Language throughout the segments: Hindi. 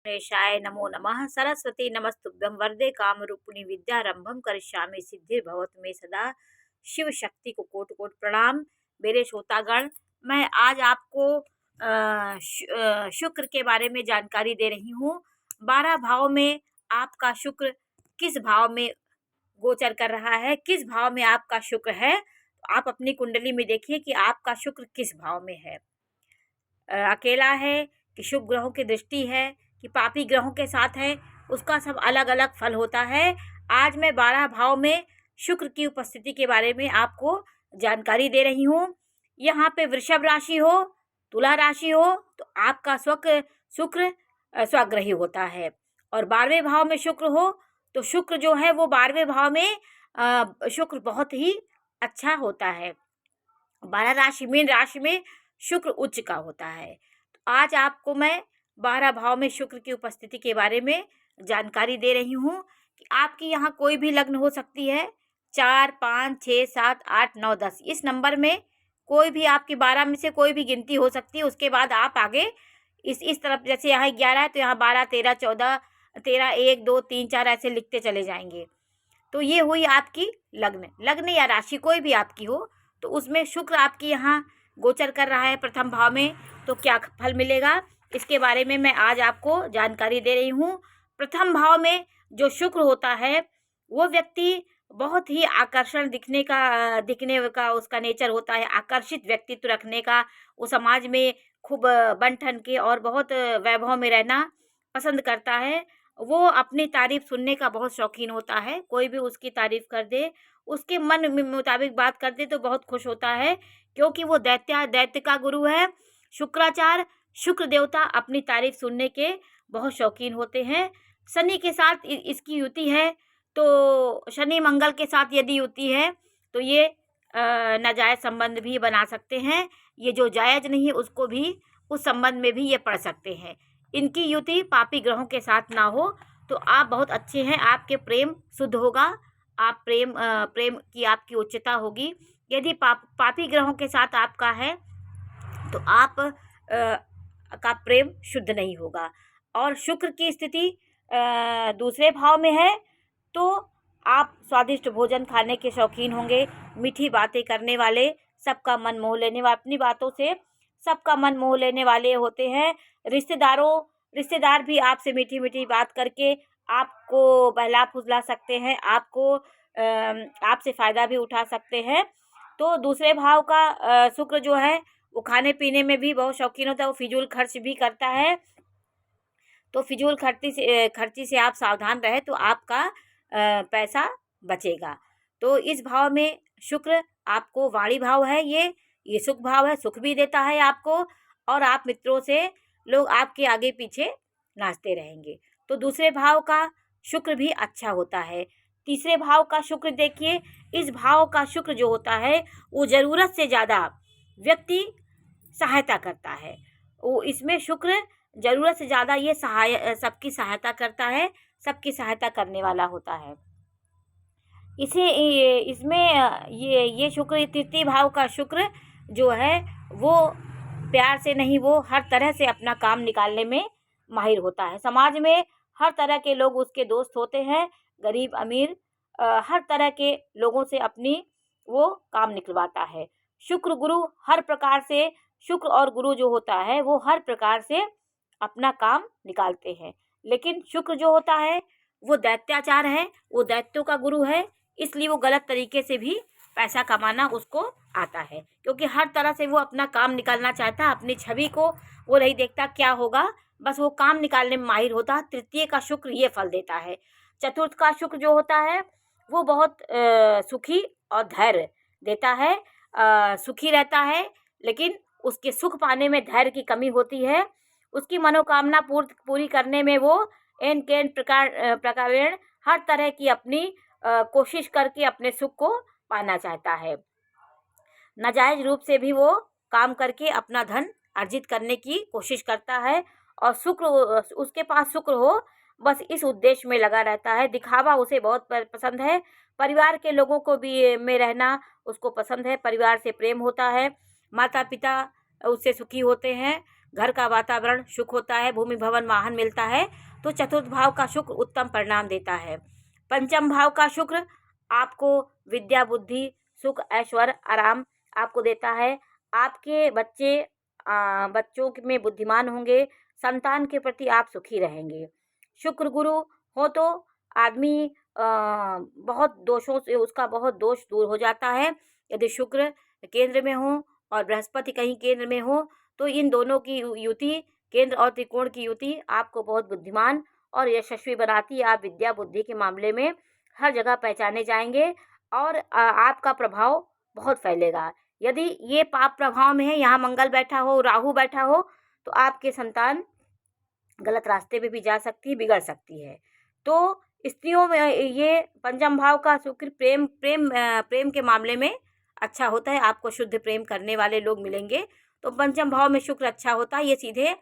गणेशाय नमो नमः। सरस्वती नमस्तुभ्यं वरदे कामरूपिणी विद्यारंभम करिष्यामि सिद्धिर्भवतु मे सदा। शिव शक्ति को कोटि कोटि प्रणाम। मेरे श्रोतागण, मैं आज आपको शुक्र के बारे में जानकारी दे रही हूँ। 12 भाव में आपका शुक्र किस भाव में गोचर कर रहा है, किस भाव में आपका शुक्र है। आप अपनी कुंडली में देखिए कि आपका शुक्र किस भाव में है। अकेला है कि शुभ ग्रहों की दृष्टि है कि पापी ग्रहों के साथ है, उसका सब अलग अलग फल होता है। आज मैं 12 भाव में शुक्र की उपस्थिति के बारे में आपको जानकारी दे रही हूँ। यहाँ पे वृषभ राशि हो, तुला राशि हो तो आपका शुक्र स्वग्रही होता है, और 12वें भाव में शुक्र हो तो शुक्र जो है वो 12वें भाव में शुक्र बहुत ही अच्छा होता है। 12 राशि मीन राशि में शुक्र उच्च का होता है। तो आज आपको मैं 12 भाव में शुक्र की उपस्थिति के बारे में जानकारी दे रही हूँ कि आपकी यहाँ कोई भी लग्न हो सकती है। 4, 5, 6, 7, 8, 9, 10 इस नंबर में कोई भी आपकी 12 में से कोई भी गिनती हो सकती है। उसके बाद आप आगे इस तरफ, जैसे यहाँ 11 है तो यहाँ 12, 13, 14, 13, 1, 2, 3, 4 ऐसे लिखते चले जाएंगे। तो ये हुई आपकी लग्न या राशि कोई भी आपकी हो, तो उसमें शुक्र आपकी यहाँ गोचर कर रहा है प्रथम भाव में, तो क्या फल मिलेगा इसके बारे में मैं आज आपको जानकारी दे रही हूँ। प्रथम भाव में जो शुक्र होता है वो व्यक्ति बहुत ही आकर्षण दिखने का उसका नेचर होता है, आकर्षित व्यक्तित्व रखने का। वो समाज में खूब बन ठन के और बहुत वैभव में रहना पसंद करता है। वो अपनी तारीफ सुनने का बहुत शौकीन होता है। कोई भी उसकी तारीफ कर दे, उसके मन मुताबिक बात कर दे तो बहुत खुश होता है, क्योंकि वो दैत्य का गुरु है शुक्राचार्य। शुक्र देवता अपनी तारीफ सुनने के बहुत शौकीन होते हैं। शनि के साथ इसकी युति है, तो शनि मंगल के साथ यदि युति है तो ये नाजायज संबंध भी बना सकते हैं। ये जो जायज नहीं है उसको भी, उस संबंध में भी ये पढ़ सकते हैं। इनकी युति पापी ग्रहों के साथ ना हो तो आप बहुत अच्छे हैं, आपके प्रेम शुद्ध होगा, आप प्रेम की आपकी उच्चता होगी। यदि पापी ग्रहों के साथ आपका है तो आप का प्रेम शुद्ध नहीं होगा। और शुक्र की स्थिति दूसरे भाव में है तो आप स्वादिष्ट भोजन खाने के शौकीन होंगे, मीठी बातें करने वाले, सबका मन मोह लेने वाले, अपनी बातों से सबका मन मोह लेने वाले होते हैं। रिश्तेदार भी आपसे मीठी मीठी बात करके आपको बहला फुसला सकते हैं, आपसे फ़ायदा भी उठा सकते हैं। तो दूसरे भाव का शुक्र जो है वो खाने पीने में भी बहुत शौकीन होता है, वो फिजूल खर्च भी करता है। तो फिजूल खर्ची से आप सावधान रहे तो आपका पैसा बचेगा। तो इस भाव में शुक्र आपको वाणी भाव है, ये सुख भाव है, सुख भी देता है आपको, और आप मित्रों से लोग आपके आगे पीछे नाचते रहेंगे। तो दूसरे भाव का शुक्र भी अच्छा होता है। तीसरे भाव का शुक्र देखिए, इस भाव का शुक्र जो होता है वो ज़रूरत से ज़्यादा व्यक्ति सहायता करता है। वो इसमें शुक्र ज़रूरत से ज़्यादा ये सबकी सहायता करता है, सबकी सहायता करने वाला होता है। इसमें ये शुक्र, तृतीय भाव का शुक्र जो है वो प्यार से नहीं, वो हर तरह से अपना काम निकालने में माहिर होता है। समाज में हर तरह के लोग उसके दोस्त होते हैं, गरीब अमीर हर तरह के लोगों से अपनी वो काम निकलवाता है। शुक्र गुरु हर प्रकार से, शुक्र और गुरु जो होता है वो हर प्रकार से अपना काम निकालते हैं। लेकिन शुक्र जो होता है वो दैत्याचार है, वो दैत्यों का गुरु है, इसलिए वो गलत तरीके से भी पैसा कमाना उसको आता है, क्योंकि हर तरह से वो अपना काम निकालना चाहता है। अपनी छवि को वो नहीं देखता क्या होगा, बस वो काम निकालने में माहिर होता है। तृतीय का शुक्र ये फल देता है। चतुर्थ का शुक्र जो होता है वो बहुत सुखी और धैर्य देता है, सुखी रहता है, लेकिन उसके सुख पाने में धैर्य की कमी होती है। उसकी मनोकामना पूरी करने में वो एन केन प्रकार हर तरह की अपनी कोशिश करके अपने सुख को पाना चाहता है। नाजायज रूप से भी वो काम करके अपना धन अर्जित करने की कोशिश करता है, और उसके पास शुक्र हो बस इस उद्देश्य में लगा रहता है। दिखावा उसे बहुत पसंद है। परिवार के लोगों को भी में रहना उसको पसंद है, परिवार से प्रेम होता है, माता पिता उससे सुखी होते हैं, घर का वातावरण सुख होता है, भूमि भवन वाहन मिलता है। तो चतुर्थ भाव का शुक्र उत्तम परिणाम देता है। पंचम भाव का शुक्र आपको विद्या, बुद्धि, सुख, ऐश्वर्य, आराम आपको देता है। आपके बच्चों में बुद्धिमान होंगे, संतान के प्रति आप सुखी रहेंगे। शुक्र गुरु हो तो आदमी बहुत दोषों से उसका बहुत दोष दूर हो जाता है। यदि शुक्र केंद्र में हो और बृहस्पति कहीं केंद्र में हो तो इन दोनों की युति, केंद्र और त्रिकोण की युति आपको बहुत बुद्धिमान और यशस्वी बनाती है। आप विद्या बुद्धि के मामले में हर जगह पहचाने जाएंगे और आपका प्रभाव बहुत फैलेगा। यदि ये पाप प्रभाव में है, यहाँ मंगल बैठा हो, राहु बैठा हो, तो आपके संतान गलत रास्ते पे भी जा सकती है, बिगड़ सकती है। तो स्त्रियों में ये पंचम भाव का शुक्र प्रेम के मामले में अच्छा होता है। आपको शुद्ध प्रेम करने वाले लोग मिलेंगे। तो पंचम भाव में शुक्र अच्छा होता है। ये सीधे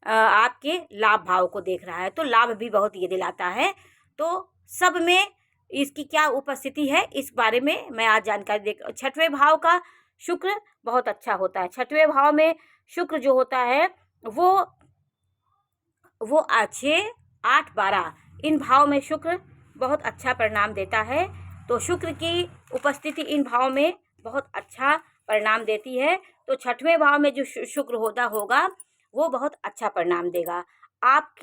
आपके लाभ भाव को देख रहा है, तो लाभ भी बहुत ये दिलाता है। तो सब में इसकी क्या उपस्थिति है, इस बारे में मैं आज जानकारी दे। छठवें भाव का शुक्र बहुत अच्छा होता है। छठवें भाव में शुक्र जो होता है वो 6, 8, 12 इन भाव में शुक्र बहुत अच्छा परिणाम देता है। तो शुक्र की उपस्थिति इन भाव में बहुत अच्छा परिणाम देती है। तो छठवें भाव में जो शुक्र होगा वो बहुत अच्छा परिणाम देगा। आप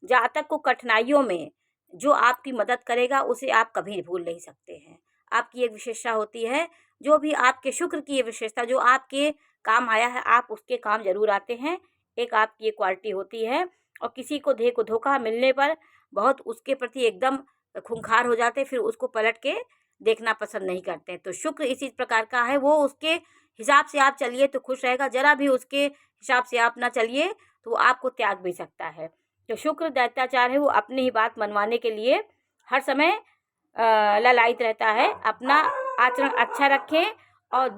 जातक को कठिनाइयों में जो आपकी मदद करेगा उसे आप कभी भूल नहीं सकते हैं। आपकी एक विशेषता होती है, जो भी आपके शुक्र की ये विशेषता जो आपके काम आया है, आप उसके काम जरूर आते हैं। एक आपकी ये क्वालिटी होती है। और किसी को धोखा मिलने पर बहुत उसके प्रति एकदम खूंखार हो जाते, फिर उसको पलट के देखना पसंद नहीं करते। तो शुक्र इसी प्रकार का है, वो उसके हिसाब से आप चलिए तो खुश रहेगा, जरा भी उसके हिसाब से आप ना चलिए तो वो आपको त्याग भी सकता है। तो शुक्र दैत्याचार है, वो अपनी ही बात मनवाने के लिए हर समय ललायित रहता है। अपना आचरण अच्छा रखें और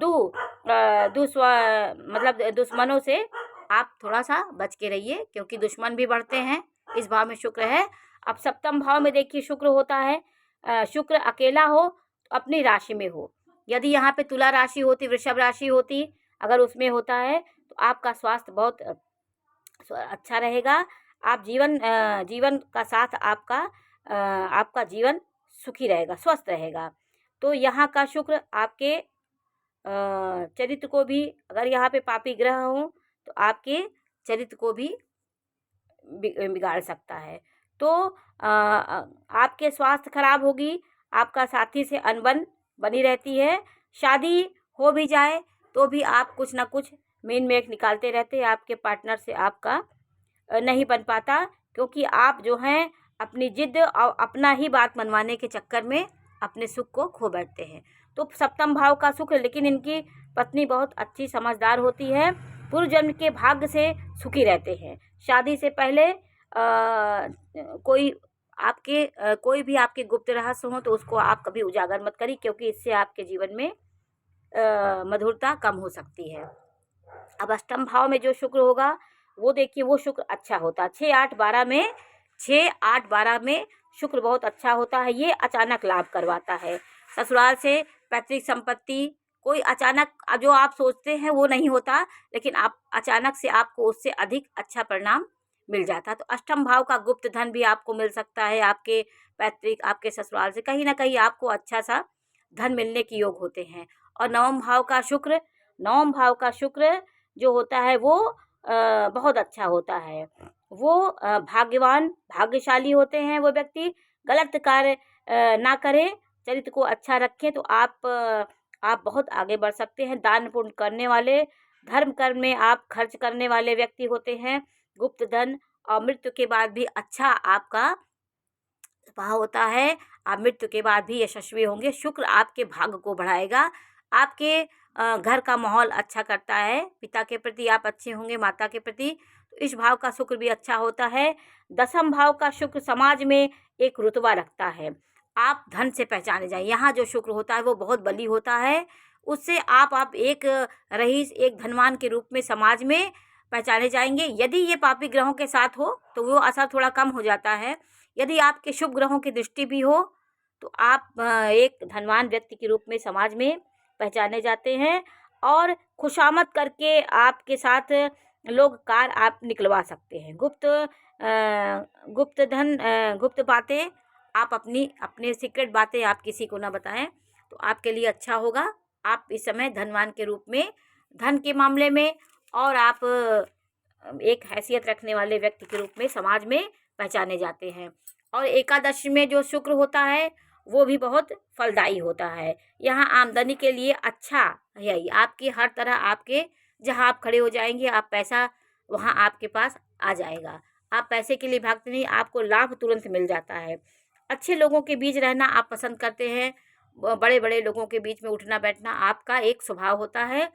दुश्मनों से आप थोड़ा सा बच के रहिए, क्योंकि दुश्मन भी बढ़ते हैं। इस भाव में शुक्र है। अब सप्तम भाव में देखिए शुक्र होता है। शुक्र अकेला हो तो अपनी राशि में हो। यदि यहाँ पे तुला राशि होती, वृषभ राशि होती, अगर उसमें होता है तो आपका स्वास्थ्य बहुत अच्छा रहेगा। आप जीवन का साथ आपका जीवन सुखी रहेगा, स्वस्थ रहेगा। तो यहाँ का शुक्र आपके चरित्र को भी, अगर यहाँ पे पापी ग्रह हो तो आपके चरित्र को भी बिगाड़ सकता है। तो आपके स्वास्थ्य खराब होगी, आपका साथी से अनबन बनी रहती है। शादी हो भी जाए तो भी आप कुछ ना कुछ मेन मेक निकालते रहते हैं। आपके पार्टनर से आपका नहीं बन पाता, क्योंकि आप जो हैं अपनी जिद और अपना ही बात मनवाने के चक्कर में अपने सुख को खो बैठते हैं। तो सप्तम भाव का सुख, लेकिन इनकी पत्नी बहुत अच्छी समझदार होती है, पूर्व जन्म के भाग्य से सुखी रहते हैं। शादी से पहले कोई भी आपके गुप्त रहस्य हो तो उसको आप कभी उजागर मत करिए, क्योंकि इससे आपके जीवन में मधुरता कम हो सकती है। अब अष्टम भाव में जो शुक्र होगा वो देखिए, वो शुक्र अच्छा होता है। 6, 8, 12 में शुक्र बहुत अच्छा होता है। ये अचानक लाभ करवाता है। ससुराल से पैतृक संपत्ति, कोई अचानक जो आप सोचते हैं वो नहीं होता, लेकिन आप अचानक से आपको उससे अधिक अच्छा परिणाम मिल जाता है। तो अष्टम भाव का गुप्त धन भी आपको मिल सकता है। आपके पैतृक, आपके ससुराल से कहीं ना कहीं आपको अच्छा सा धन मिलने के योग होते हैं। और नवम भाव का शुक्र जो होता है वो बहुत अच्छा होता है। वो भाग्यशाली होते हैं। वो व्यक्ति गलत कार्य ना करें, चरित्र को अच्छा रखें तो आप बहुत आगे बढ़ सकते हैं। दान पुण्य करने वाले, धर्म कर्म में आप खर्च करने वाले व्यक्ति होते हैं। गुप्त धन और मृत्यु के बाद भी अच्छा आपका भाव होता है। आप मृत्यु के बाद भी यशस्वी होंगे। शुक्र आपके भाग्य को बढ़ाएगा, आपके घर का माहौल अच्छा करता है। पिता के प्रति आप अच्छे होंगे, माता के प्रति। तो इस भाव का शुक्र भी अच्छा होता है। दसम भाव का शुक्र समाज में एक रुतबा रखता है। आप धन से पहचाने जाए। यहाँ जो शुक्र होता है वो बहुत बली होता है। उससे आप एक रईस, एक धनवान के रूप में समाज में पहचाने जाएंगे। यदि ये पापी ग्रहों के साथ हो तो वो असर थोड़ा कम हो जाता है। यदि आपके शुभ ग्रहों की दृष्टि भी हो तो आप एक धनवान व्यक्ति के रूप में समाज में पहचाने जाते हैं। और खुशामद करके आपके साथ लोग कार आप निकलवा सकते हैं। गुप्त धन, गुप्त बातें आप अपने सीक्रेट बातें आप किसी को ना बताएं, तो आपके लिए अच्छा होगा। आप इस समय धनवान के रूप में, धन के मामले में, और आप एक हैसियत रखने वाले व्यक्ति के रूप में समाज में पहचाने जाते हैं। और एकादशी में जो शुक्र होता है वो भी बहुत फलदायी होता है। यहाँ आमदनी के लिए अच्छा है, आपकी हर तरह, आपके जहाँ आप खड़े हो जाएंगे, आप पैसा वहाँ आपके पास आ जाएगा। आप पैसे के लिए भागते नहीं, आपको लाभ तुरंत मिल जाता है। अच्छे लोगों के बीच रहना आप पसंद करते हैं। बड़े बड़े लोगों के बीच में उठना बैठना आपका एक स्वभाव होता है।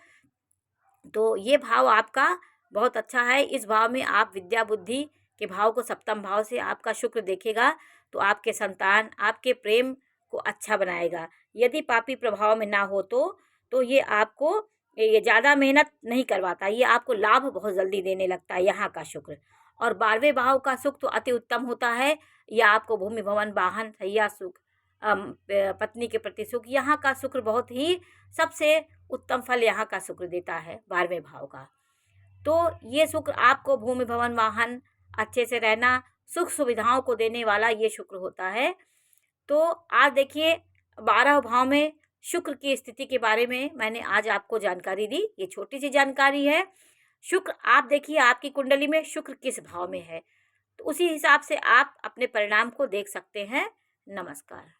तो ये भाव आपका बहुत अच्छा है। इस भाव में आप विद्या बुद्धि के भाव को सप्तम भाव से आपका शुक्र देखेगा, तो आपके संतान आपके प्रेम को अच्छा बनाएगा। यदि पापी प्रभाव में ना हो तो ये आपको, ये ज़्यादा मेहनत नहीं करवाता, ये आपको लाभ बहुत जल्दी देने लगता है यहाँ का शुक्र। और 12वें भाव का सुख तो अति उत्तम होता है। यह आपको भूमि भवन वाहन शैया सुख, पत्नी के प्रति सुख, यहाँ का शुक्र बहुत ही सबसे उत्तम फल यहाँ का शुक्र देता है 12वें भाव का। तो ये शुक्र आपको भूमि भवन वाहन, अच्छे से रहना, सुख सुविधाओं को देने वाला ये शुक्र होता है। तो आज देखिए 12 भाव में शुक्र की स्थिति के बारे में मैंने आज आपको जानकारी दी। ये छोटी सी जानकारी है। शुक्र आप देखिए आपकी कुंडली में शुक्र किस भाव में है, तो उसी हिसाब से आप अपने परिणाम को देख सकते हैं। नमस्कार।